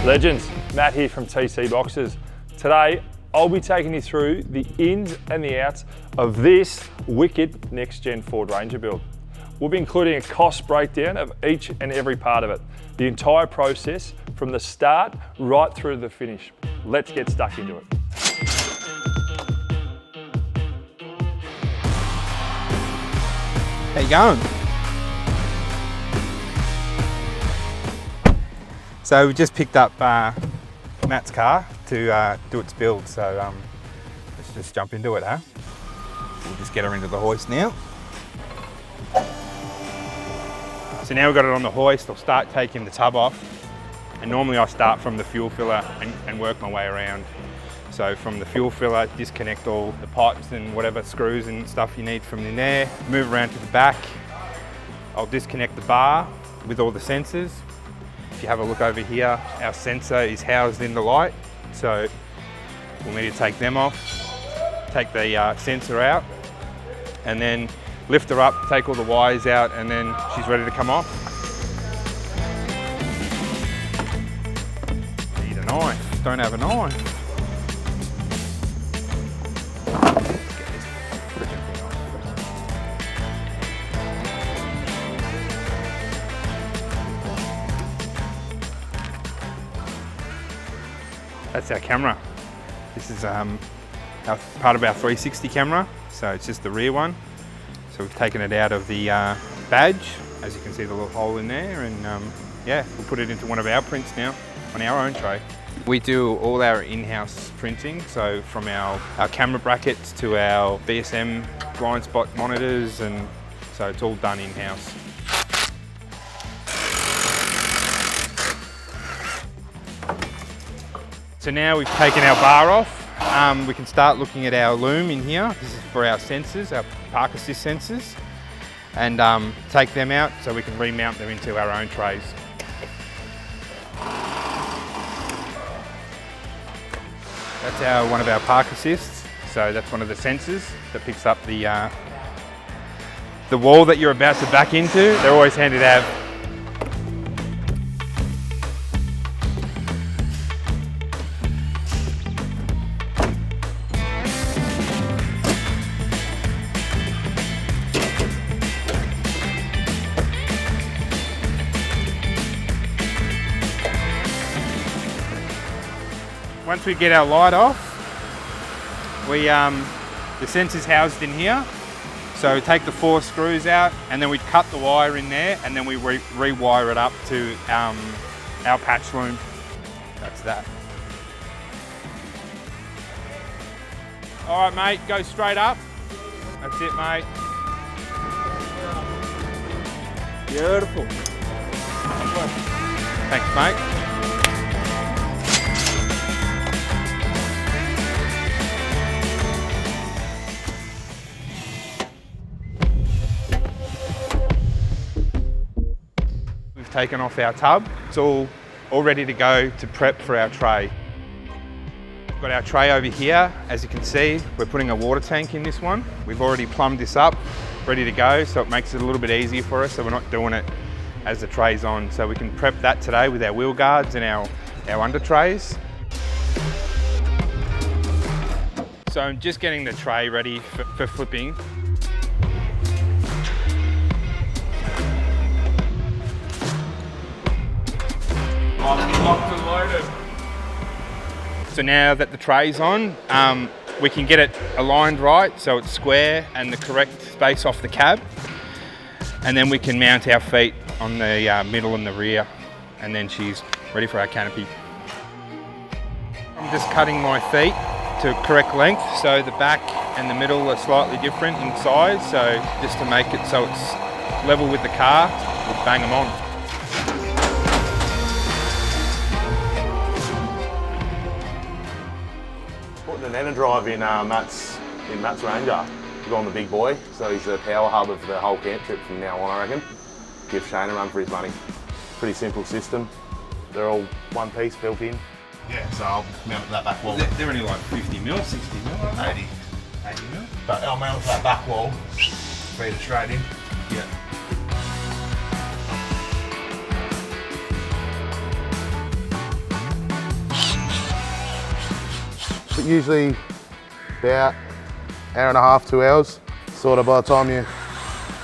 Legends, Matt here from TC Boxes. Today, I'll be taking you through the ins and the outs of this wicked next-gen Ford Ranger build. We'll be including a cost breakdown of each and every part of it, the entire process from the start right through to the finish. Let's get stuck into it. How you going? So we just picked up Matt's car to do its build, so let's just jump into it, huh? We'll just get her into the hoist now. So now we've got it on the hoist, I'll start taking the tub off. And normally I start from the fuel filler and work my way around. So from the fuel filler, disconnect all the pipes and whatever screws and stuff you need from in there. Move around to the back. I'll disconnect the bar with all the sensors. If you have a look over here, our sensor is housed in the light. So we'll need to take them off, take the sensor out, and then lift her up, take all the wires out, and then she's ready to come off. Need a knife, don't have a knife. That's our camera. This is part of our 360 camera, so it's just the rear one. So we've taken it out of the badge, as you can see the little hole in there, and yeah, we'll put it into one of our prints now on our own tray. We do all our in-house printing, so from our camera brackets to our BSM blind spot monitors, and so it's all done in-house. So now we've taken our bar off, we can start looking at our loom in here. This is for our sensors, our park assist sensors, and take them out so we can remount them into our own trays. That's one of our park assists. So that's one of the sensors that picks up the wall that you're about to back into. They're always handy to have. Once we get our light off, the sensor's housed in here. So we take the 4 screws out, and then we cut the wire in there, and then we rewire it up to our patch loom. That's that. All right, mate, go straight up. That's it, mate. Beautiful. Thanks, mate. Taken off our tub. It's all ready to go to prep for our tray. We've got our tray over here. As you can see, we're putting a water tank in this one. We've already plumbed this up, ready to go, so it makes it a little bit easier for us, so we're not doing it as the tray's on. So we can prep that today with our wheel guards and our under trays. So I'm just getting the tray ready for flipping. Locked and loaded. So now that the tray's on, we can get it aligned right so it's square and the correct space off the cab. And then we can mount our feet on the middle and the rear, and then she's ready for our canopy. I'm just cutting my feet to correct length, so the back and the middle are slightly different in size, so just to make it so it's level with the car, we'll bang them on. An Enerdrive in Matt's Ranger to go on the big boy, so he's the power hub of the whole camp trip from now on, I reckon. Give Shane a run for his money. Pretty simple system. They're all one piece built in. Yeah, so I'll mount that back wall. They're only like 50 mil, 60 mil, 80 mil. But I'll mount that back wall, feed it straight in. Yeah. but usually about hour and a half, 2 hours. Sort of by the time you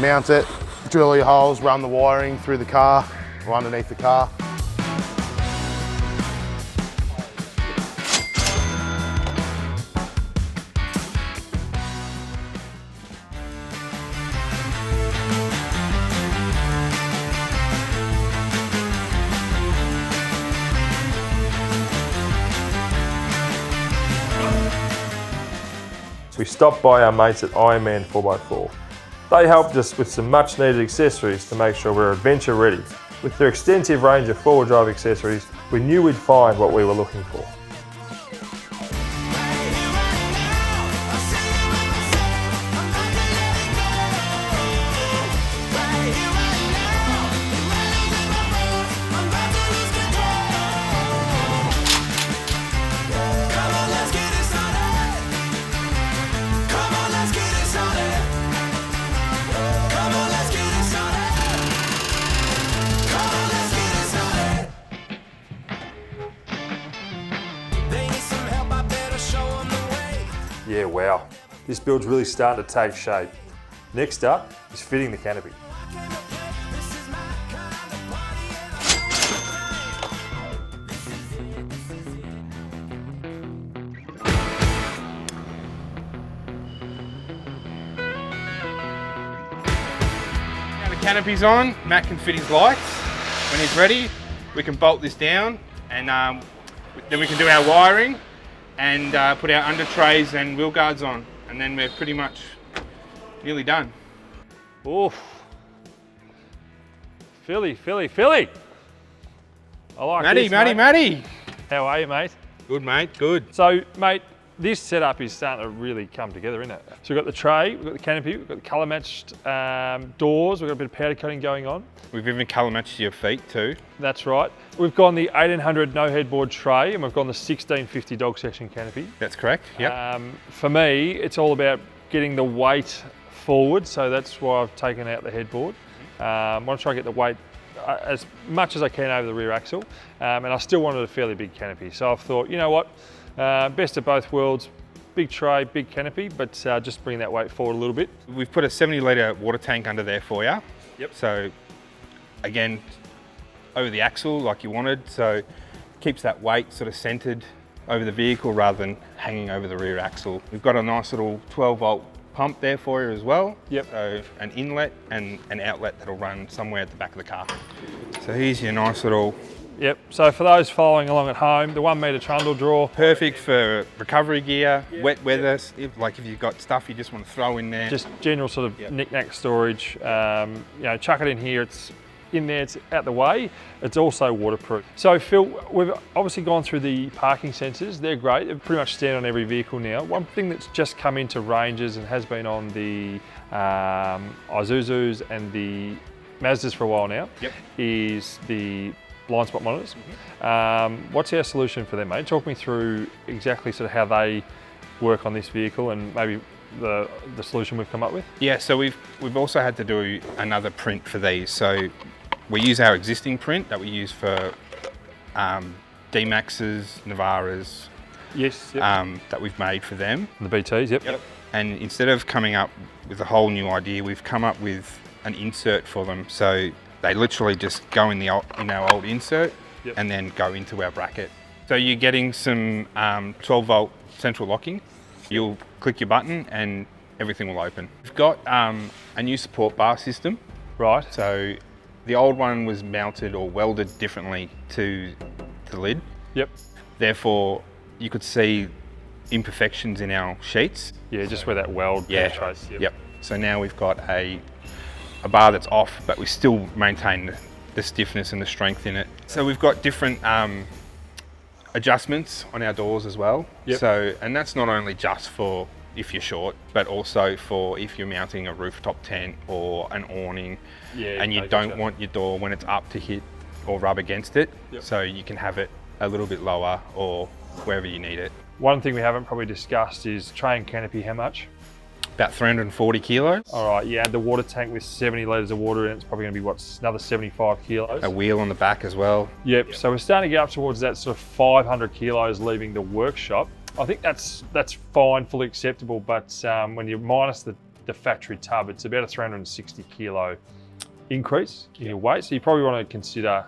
mount it, drill all your holes, run the wiring through the car or underneath the car. We stopped by our mates at Ironman 4x4. They helped us with some much needed accessories to make sure we're adventure ready. With their extensive range of four-wheel drive accessories, we knew we'd find what we were looking for. Yeah, wow. This build's really starting to take shape. Next up is fitting the canopy. Now the canopy's on, Matt can fit his lights. When he's ready, we can bolt this down and then we can do our wiring and put our under trays and wheel guards on, and then we're pretty much nearly done. Oof. Philly. I like Matty, this, mate. How are you, mate? Good, mate, good. So, mate, this setup is starting to really come together, isn't it? So we've got the tray, we've got the canopy, we've got the colour matched doors, we've got a bit of powder coating going on. We've even colour matched your feet too. That's right. We've gone the 1800 no headboard tray and we've gone the 1650 dog section canopy. That's correct, yep. For me, it's all about getting the weight forward, so that's why I've taken out the headboard. I want to try and get the weight as much as I can over the rear axle, and I still wanted a fairly big canopy. So I've thought, you know what, best of both worlds, big tray, big canopy, but just bring that weight forward a little bit. We've put a 70-litre water tank under there for you. Yep. So again, over the axle like you wanted, so keeps that weight sort of centered over the vehicle rather than hanging over the rear axle. We've got a nice little 12-volt pump there for you as well. Yep. So an inlet and an outlet that'll run somewhere at the back of the car. So here's your nice little... Yep, so for those following along at home, the 1 metre trundle drawer. Perfect for recovery gear, wet weather, if you've got stuff you just want to throw in there. Just general sort of knick-knack storage. You know, chuck it in here, it's in there, it's out the way. It's also waterproof. So Phil, we've obviously gone through the parking sensors. They're great, they pretty much stand on every vehicle now. One thing that's just come into Rangers and has been on the Isuzus and the Mazdas for a while now is the blind spot monitors. What's our solution for them, mate? Talk me through exactly sort of how they work on this vehicle and maybe the solution we've come up with. Yeah, so we've also had to do another print for these. So we use our existing print that we use for D-Maxes, Navaras, that we've made for them. And the BTs, yep. And instead of coming up with a whole new idea, we've come up with an insert for them. So they literally just go in our old insert and then go into our bracket. So you're getting some 12-volt central locking. You'll click your button and everything will open. We've got a new support bar system. Right. So the old one was mounted or welded differently to the lid. Yep. Therefore, you could see imperfections in our sheets. Yeah, just where that weld penetrates. Yep. So now we've got a bar that's off, but we still maintain the stiffness and the strength in it. So we've got different adjustments on our doors as well. So, and that's not only just for if you're short, but also for if you're mounting a rooftop tent or an awning and you don't want your door when it's up to hit or rub against it. So you can have it a little bit lower or wherever you need it. One thing we haven't probably discussed is tray and canopy, how much? About 340 kilos. All right, yeah, and the water tank with 70 litres of water in it, it's probably going to be, another 75 kilos. A wheel on the back as well. Yep, so we're starting to get up towards that sort of 500 kilos leaving the workshop. I think that's fine, fully acceptable, but when you minus the factory tub, it's about a 360 kilo increase in your weight. So you probably want to consider,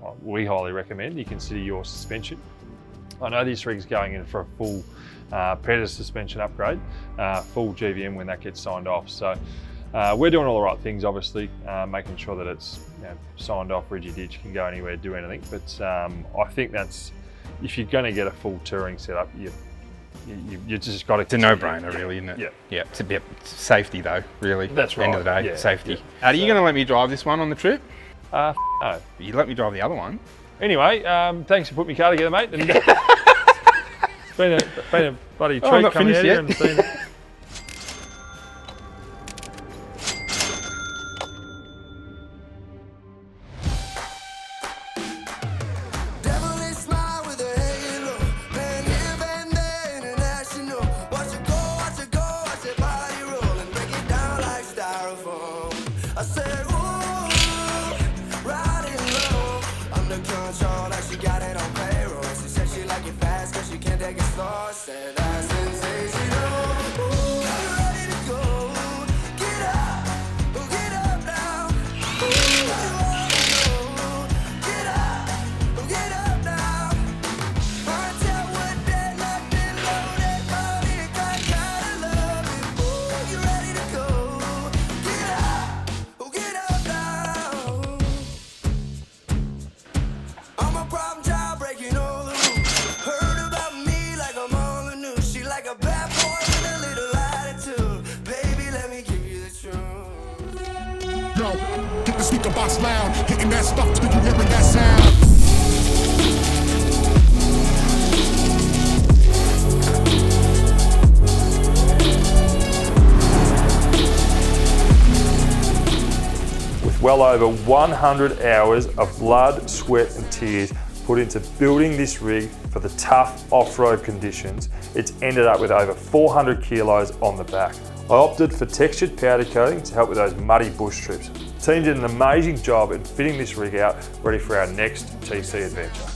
well, we highly recommend you consider your suspension. I know this rig's going in for a full Predator suspension upgrade, full GVM when that gets signed off. So we're doing all the right things, obviously, making sure that it's signed off, rigid ditch, can go anywhere, do anything. But I think that's, if you're going to get a full touring setup, you just got to. It's a no-brainer, really, isn't it? Yeah. Yeah. It's a bit safety, though. Really. That's right. End of the day, Yeah. safety. Yeah. Are you going to let me drive this one on the trip? No. You let me drive the other one. Anyway, thanks for putting my car together, mate. And it's been a bloody treat not coming out finished here yet. and seeing. Get the speaker box loud, hitting that stuff till you hearing that sound. With well over 100 hours of blood, sweat and tears put into building this rig for the tough off-road conditions, it's ended up with over 400 kilos on the back. I opted for textured powder coating to help with those muddy bush trips. The team did an amazing job in fitting this rig out, ready for our next TC adventure.